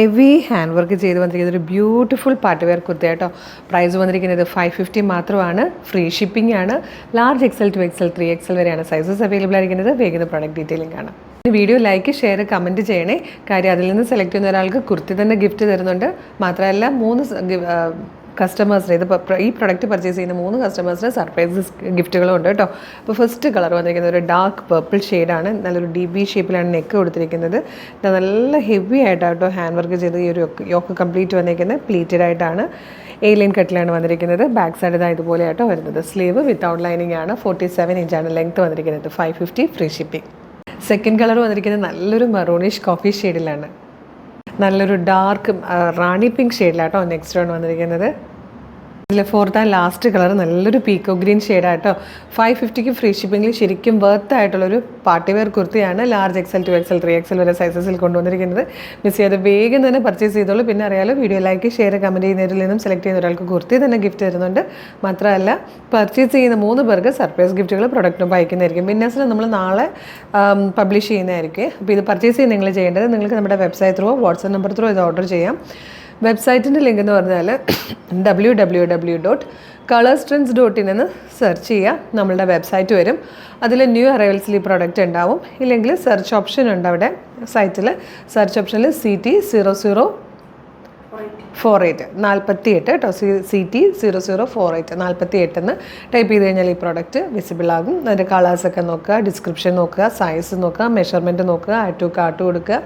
Heavy hand work ചെയ്ത് വന്നിരിക്കുന്നത് ഒരു ബ്യൂട്ടിഫുൾ പാർട്ടി വെയർ കുർത്ത കേട്ടോ. പ്രൈസ് വന്നിരിക്കുന്നത് 550 മാത്രമാണ്. ഫ്രീ ഷിപ്പിംഗ് ആണ്. Large XL to XL 3XL വരെയാണ് സൈസസ് അവൈലബിൾ ആയിരിക്കുന്നത്. വേഗം പ്രൊഡക്റ്റ് ഡീറ്റെയിലിംഗ് ആണ്. വീഡിയോ ലൈക്ക് ഷെയർ കമൻറ്റ് ചെയ്യണേ. കാര്യം അതിൽ നിന്ന് സെലക്ട് ചെയ്യുന്ന ഒരാൾക്ക് കുർത്തി തന്നെ ഗിഫ്റ്റ് തരുന്നുണ്ട്. മാത്രമല്ല 3 കസ്റ്റമേഴ്സിന് ഈ പ്രൊഡക്റ്റ് പർച്ചേസ് ചെയ്യുന്ന 3 കസ്റ്റമേഴ്സിന് സർപ്രൈസ് ഗിഫ്റ്റുകളും ഉണ്ട് കേട്ടോ. അപ്പോൾ ഫസ്റ്റ് കളർ വന്നിരിക്കുന്നത് ഒരു ഡാർക്ക് പർപ്പിൾ ഷെയ്ഡാണ്. നല്ലൊരു DB ഷേപ്പിലാണ് നെക്ക് കൊടുത്തിരിക്കുന്നത്. നല്ല ഹെവി ആയിട്ടാട്ടോ ഹാൻഡ് വർക്ക് ചെയ്ത് ഈ ഒരു യോക്ക് കംപ്ലീറ്റ് വന്നിരിക്കുന്നത്. പ്ലീറ്റഡ് ആയിട്ടാണ്. A-line കട്ടിലാണ് വന്നിരിക്കുന്നത്. ബാക്ക് സൈഡ് ഇതാ ഇതുപോലെ ആയിട്ടോ വരുന്നത്. സ്ലീവ് വിത്തൗട്ട് ലൈനിങ് ആണ്. 47 ഇഞ്ചാണ് ലെങ്ത് വന്നിരിക്കുന്നത്. 550 ഫ്രീ ഷിപ്പിംഗ്. സെക്കൻഡ് കളർ വന്നിരിക്കുന്നത് നല്ലൊരു മെറൂണിഷ് കോഫി ഷെയ്ഡിലാണ്. നല്ലൊരു ഡാർക്ക് റാണി പിങ്ക് ഷെയ്ഡിലാട്ടോ നെക്സ്റ്റ് റൗണ്ട് വന്നിരിക്കുന്നത്. ഇതിൽ ഫോർത്ത് ആൻഡ് ലാസ്റ്റ് കളർ നല്ലൊരു പീക്കോ ഗ്രീൻ ഷെയ്ഡായിട്ടോ. 550 ഫ്രീ ഷിപ്പിംഗിൽ ശരിക്കും വർത്ത് ആയിട്ടുള്ളൊരു പാർട്ടി വെയർ കുർത്തിയാണ്. Large XL to XL 3XL വരെ സൈസസിൽ കൊണ്ടുവന്നിരിക്കുന്നത്. മിസ് ചെയ്യാതെ വേഗം തന്നെ പർച്ചേസ് ചെയ്തോളൂ. പിന്നെ അറിയാലോ, വീഡിയോ ലൈക്ക് ഷെയർ കമൻറ്റ് ചെയ്യുന്നവരിൽ നിന്നും സെലക്ട് ചെയ്യുന്ന ഒരാൾക്ക് കുർത്തി തന്നെ ഗിഫ്റ്റ് തരുന്നുണ്ട്. മാത്രമല്ല പർച്ചേസ് ചെയ്യുന്ന 3 പേർക്ക് സർപ്രൈസ് ഗിഫ്റ്റുകൾ പ്രൊഡക്റ്റും അയക്കുന്നതായിരിക്കും. വിന്നേഴ്സിന് നമ്മൾ നാളെ പബ്ലിഷ് ചെയ്യുന്നതായിരിക്കും. അപ്പോൾ ഇത് പർച്ചേസ് ചെയ്യാൻ നിങ്ങൾ ചെയ്യേണ്ടത്, നിങ്ങൾക്ക് നമ്മുടെ website through WhatsApp number through ഇത് ഓർഡർ ചെയ്യാം. വെബ്സൈറ്റിൻ്റെ ലിങ്ക് എന്ന് പറഞ്ഞാൽ www.colorstrends.in എന്ന് സെർച്ച് ചെയ്യുക. നമ്മളുടെ വെബ്സൈറ്റ് വരും. അതിൽ ന്യൂ അറൈവൽസിൽ ഈ പ്രോഡക്റ്റ് ഉണ്ടാവും. ഇല്ലെങ്കിൽ സെർച്ച് ഓപ്ഷൻ ഉണ്ട് അവിടെ സൈറ്റിൽ. സെർച്ച് ഓപ്ഷനിൽ CT0048 48 കേട്ടോ. CT0048 48 എന്ന് ടൈപ്പ് ചെയ്ത് കഴിഞ്ഞാൽ ഈ പ്രോഡക്റ്റ് വിസിബിൾ ആകും. അതിൻ്റെ കളേഴ്സൊക്കെ നോക്കുക, ഡിസ്ക്രിപ്ഷൻ നോക്കുക, സൈസ് നോക്കുക, മെഷർമെൻറ്റ് നോക്കുക, ആഡ് ടു കാർട്ട് കൊടുക്കുക,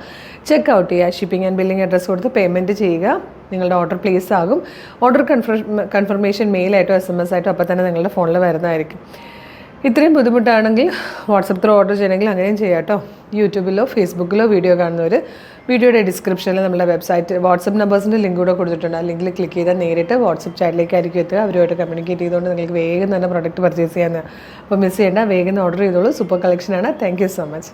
ചെക്ക് ഔട്ട് ചെയ്യുക, ഷിപ്പിംഗ് ആൻഡ് ബില്ലിംഗ് അഡ്രസ്സ് കൊടുത്ത് പേയ്മെൻറ്റ് ചെയ്യുക. നിങ്ങളുടെ ഓർഡർ പ്ലേസ് ആകും. ഓർഡർ കൺഫർമേഷൻ മെയിലായിട്ടോ SMS ആയിട്ടോ അപ്പോൾ തന്നെ നിങ്ങളുടെ ഫോണിൽ വരുന്നതായിരിക്കും. ഇത്രയും ബുദ്ധിമുട്ടാണെങ്കിൽ വാട്സപ്പ് ത്രൂ ഓർഡർ ചെയ്യണമെങ്കിൽ അങ്ങനെയും ചെയ്യാം കേട്ടോ. യൂട്യൂബിലോ ഫേസ്ബുക്കിലോ വീഡിയോ കാണുന്നവർ വീഡിയോയുടെ ഡിസ്ക്രിപ്ഷനിൽ നമ്മുടെ വെബ്സൈറ്റ് വാട്സപ്പ് നമ്പേഴ്സിൻ്റെ ലിങ്ക് കൂടെ കൊടുത്തിട്ടുണ്ട്. ആ ലിങ്കിൽ ക്ലിക്ക് ചെയ്താൽ നേരിട്ട് വാട്സപ്പ് ചാറ്റിലേക്കായിരിക്കും എത്തുക. അവരുമായിട്ട് കമ്മ്യൂണിക്കേറ്റ് ചെയ്തുകൊണ്ട് നിങ്ങൾക്ക് വേഗം തന്നെ പ്രൊഡക്റ്റ് പർച്ചേസ് ചെയ്യാൻ. അപ്പോൾ മിസ് ചെയ്യേണ്ട, വേഗം ഓർഡർ ചെയ്തോളൂ. സൂപ്പർ കളക്ഷനാണ്. Thank you so much.